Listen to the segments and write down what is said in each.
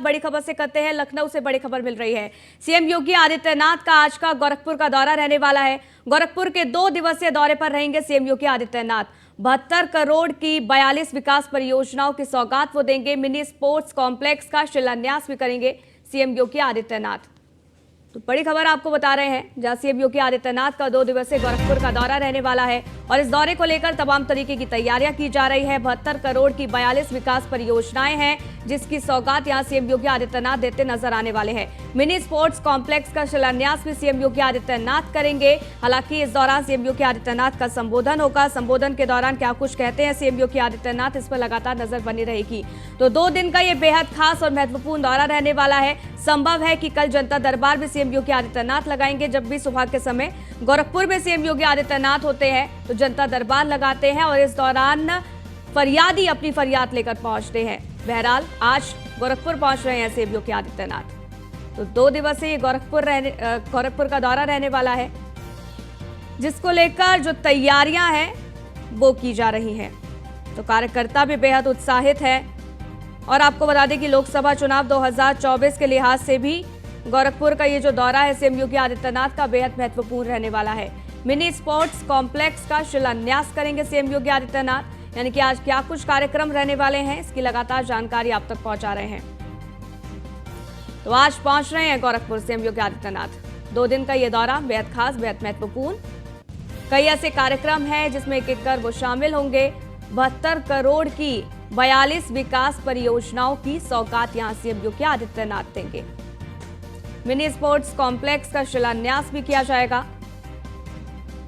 बड़ी खबर से करते हैं। लखनऊ से बड़ी खबर मिल रही है। सीएम योगी आदित्यनाथ का आज का गोरखपुर का दौरा रहने वाला है। गोरखपुर के 2 दिवसीय दौरे पर रहेंगे सीएम योगी आदित्यनाथ। 72 करोड़ की 42 विकास परियोजनाओं की सौगात वो देंगे। मिनी स्पोर्ट्स कॉम्प्लेक्स का शिलान्यास भी करेंगे सीएम योगी आदित्यनाथ। तो बड़ी खबर आपको बता रहे हैं, जहां सीएम योगी आदित्यनाथ का 2 दिवसीय गोरखपुर का दौरा रहने वाला है और इस दौरे को लेकर तमाम तरीके की तैयारियां की जा रही है। 72 करोड़ की 42 विकास परियोजनाएं हैं, जिसकी सौगात यहां सीएम योगी आदित्यनाथ देते नजर आने वाले हैं। मिनी स्पोर्ट्स कॉम्प्लेक्स का शिलान्यास भी सीएम योगी आदित्यनाथ करेंगे। हालांकि इस दौरान सीएम योगी आदित्यनाथ का संबोधन होगा। संबोधन के दौरान क्या कुछ कहते हैं सीएम योगी आदित्यनाथ, इस पर लगातार नजर बनी रहेगी। तो 2 दिन का ये बेहद खास और महत्वपूर्ण दौरा रहने वाला है। संभव है कि कल जनता दरबार भी सीएम योगी आदित्यनाथ लगाएंगे। जब भी सुबह के समय गोरखपुर में सीएम योगी आदित्यनाथ होते हैं तो जनता दरबार लगाते हैं और इस दौरान फरियादी अपनी फरियाद लेकर पहुंचते हैं। बहरहाल आज गोरखपुर पहुंच रहे हैं सीएम योगी आदित्यनाथ। तो 2 दिवसीय गोरखपुर का दौरा रहने वाला है, जिसको लेकर जो तैयारियां हैं वो की जा रही हैं। तो कार्यकर्ता भी बेहद उत्साहित है। और आपको बता दें कि लोकसभा चुनाव 2024 के लिहाज से भी गोरखपुर का ये जो दौरा है सीएम योगी आदित्यनाथ का बेहद महत्वपूर्ण रहने वाला है। मिनी स्पोर्ट्स कॉम्प्लेक्स का शिलान्यास करेंगे सीएम योगी आदित्यनाथ। यानी कि आज क्या कुछ कार्यक्रम रहने वाले हैं, इसकी लगातार जानकारी आप तक पहुंचा रहे हैं। तो आज पहुंच रहे हैं गोरखपुर सीएम योगी आदित्यनाथ। 2 दिन का ये दौरा बेहद खास, बेहद महत्वपूर्ण। कई ऐसे कार्यक्रम हैं जिसमें एक कर वो शामिल होंगे। 72 करोड़ की 42 विकास परियोजनाओं की सौगात यहां सीएम योगी आदित्यनाथ देंगे। मिनी स्पोर्ट्स कॉम्प्लेक्स का शिलान्यास भी किया जाएगा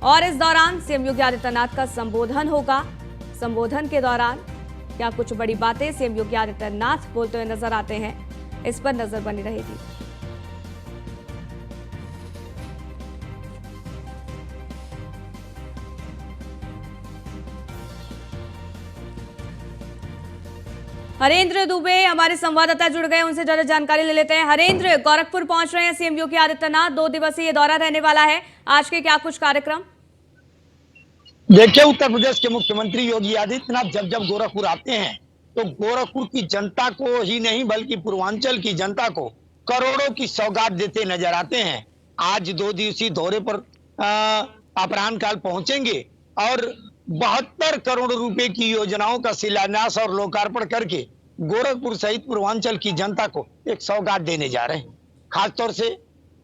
और इस दौरान सीएम योगी आदित्यनाथ का संबोधन होगा। संबोधन के दौरान क्या कुछ बड़ी बातें सीएम योगी आदित्यनाथ बोलते हुए नजर आते हैं, इस पर नजर बनी रहेगी। हरेंद्र दुबे हमारे संवाददाता जुड़ गए, उनसे ज्यादा जानकारी ले लेते हैं। हरेंद्र, गोरखपुर पहुंच रहे हैं सीएम योगी आदित्यनाथ। 2 दिवसीय दौरा रहने वाला है। आज के क्या कुछ कार्यक्रम? देखिए, उत्तर प्रदेश के मुख्यमंत्री योगी आदित्यनाथ जब जब गोरखपुर आते हैं तो गोरखपुर की जनता को ही नहीं बल्कि पूर्वांचल की जनता को करोड़ों की सौगात देते नजर आते हैं। आज 2 दिवसीय दौरे पर अपराह्न काल पहुंचेंगे और 72 करोड़ रुपए की योजनाओं का शिलान्यास और लोकार्पण करके गोरखपुर सहित पूर्वांचल की जनता को एक सौगात देने जा रहे हैं। खासतौर से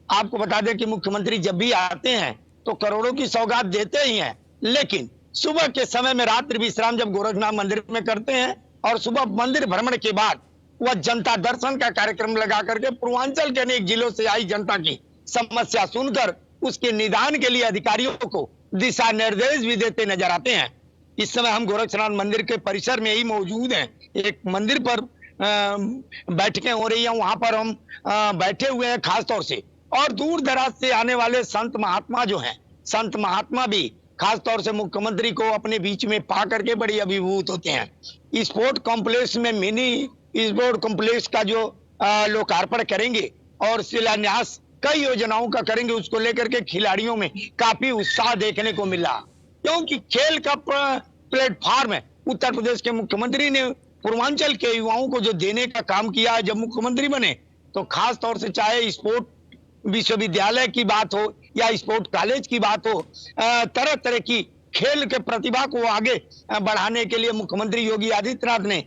आपको बता दें कि मुख्यमंत्री जब भी आते हैं तो करोड़ों की सौगात देते ही हैं, लेकिन सुबह के समय में रात्रि विश्राम जब गोरखनाथ मंदिर में करते हैं और सुबह मंदिर भ्रमण के बाद वह जनता दर्शन का कार्यक्रम लगा करके पूर्वांचल के अनेक जिलों से आई जनता की समस्या सुनकर उसके निदान के लिए अधिकारियों को दिशा निर्देश भी देते नजर आते हैं। इस समय हम गोरखनाथ मंदिर के परिसर में ही मौजूद हैं। एक मंदिर पर बैठकें हो रही हैं, वहां पर हम बैठे हुए हैं खास तौर से। और दूर दराज से आने वाले संत महात्मा जो हैं, संत महात्मा भी खास तौर से मुख्यमंत्री को अपने बीच में पा करके बड़ी अभिभूत होते हैं। स्पोर्ट कॉम्प्लेक्स में मिनी स्पोर्ट कॉम्प्लेक्स का जो लोकार्पण करेंगे और शिलान्यास कई योजनाओं का करेंगे, उसको लेकर के खिलाड़ियों में काफी उत्साह देखने को मिला, क्योंकि खेल का प्लेटफॉर्म है। उत्तर प्रदेश के मुख्यमंत्री ने पूर्वांचल के युवाओं को जो देने का काम किया है, जब मुख्यमंत्री बने तो खास तौर से चाहे स्पोर्ट विश्वविद्यालय की बात हो या स्पोर्ट कॉलेज की बात हो, तरह तरह की खेल के प्रतिभा को आगे बढ़ाने के लिए मुख्यमंत्री योगी आदित्यनाथ ने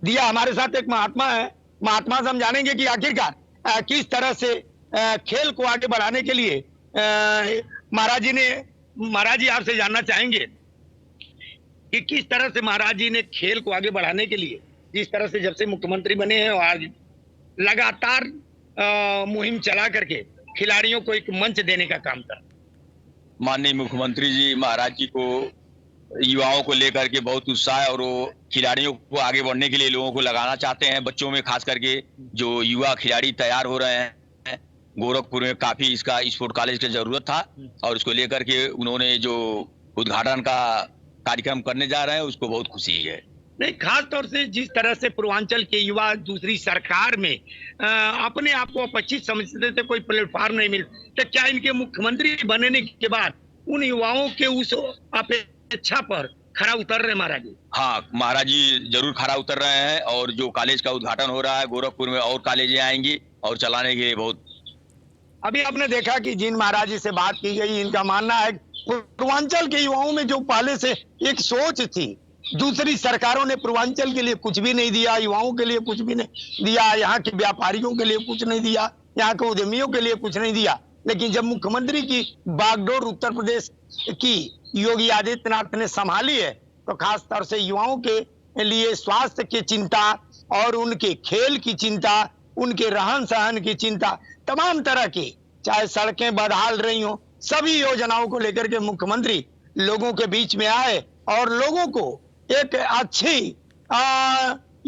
दिया। हमारे साथ एक महात्मा है, महात्मा से हम जानेंगे कि आखिरकार किस तरह से खेल को आगे बढ़ाने के लिए महाराज जी आपसे जानना चाहेंगे कि किस तरह से महाराज जी ने खेल को आगे बढ़ाने के लिए, जिस तरह से जब से मुख्यमंत्री बने हैं और आज लगातार मुहिम चला करके खिलाड़ियों को एक मंच देने का काम था। माननीय मुख्यमंत्री जी महाराज जी को युवाओं को लेकर के बहुत उत्साह है और वो खिलाड़ियों को आगे बढ़ने के लिए लोगों को लगाना चाहते हैं। बच्चों में खास करके जो युवा खिलाड़ी तैयार हो रहे हैं, गोरखपुर में काफी इसका स्पोर्ट कॉलेज की जरूरत था और उसको लेकर के उन्होंने जो उद्घाटन का कार्यक्रम करने जा रहे हैं उसको बहुत खुशी है। नहीं, खास तौर से जिस तरह से पूर्वांचल के युवा दूसरी सरकार में अपने आप को अपचित समझते थे, कोई प्लेटफॉर्म नहीं मिल, तो क्या इनके मुख्यमंत्री बनने के बाद उन युवाओं के उस अपेक्षा पर खरा उतर रहे महाराज जी। हाँ, महाराज जी जरूर खरा उतर रहे हैं और जो कॉलेज का उद्घाटन हो रहा है गोरखपुर में और कॉलेजें आएंगी और चलाने के लिए बहुत। अभी आपने देखा कि जिन महाराज जी से बात की गई, इनका मानना है पूर्वांचल के युवाओं में जो पहले से एक सोच थी, दूसरी सरकारों ने पूर्वांचल के लिए कुछ भी नहीं दिया, युवाओं के लिए कुछ भी नहीं दिया, यहाँ के व्यापारियों के लिए कुछ नहीं दिया, यहाँ के उद्यमियों के लिए कुछ नहीं दिया। लेकिन जब मुख्यमंत्री की बागडोर उत्तर प्रदेश की योगी आदित्यनाथ ने संभाली है, तो खास तौर से युवाओं के लिए स्वास्थ्य की चिंता और उनके खेल की चिंता, उनके रहन सहन की चिंता, तमाम तरह की, चाहे सड़कें बदहाल रही हो, सभी योजनाओं को लेकर के मुख्यमंत्री लोगों के बीच में आए और लोगों को एक अच्छी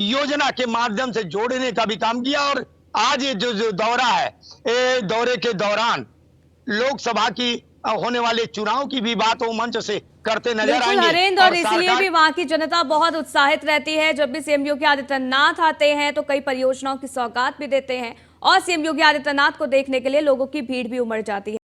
योजना के माध्यम से जोड़ने का भी काम किया। और आज ये जो दौरा है, ये दौरे के दौरान लोकसभा की होने वाले चुनाव की भी बात वो मंच से करते नजर बिल्कुल आएंगे। हरेंद्र, और इसलिए भी वहां की जनता बहुत उत्साहित रहती है। जब भी सीएम योगी आदित्यनाथ आते हैं तो कई परियोजनाओं की सौगात भी देते हैं और सीएम योगी आदित्यनाथ को देखने के लिए लोगों की भीड़ भी उमड़ जाती है।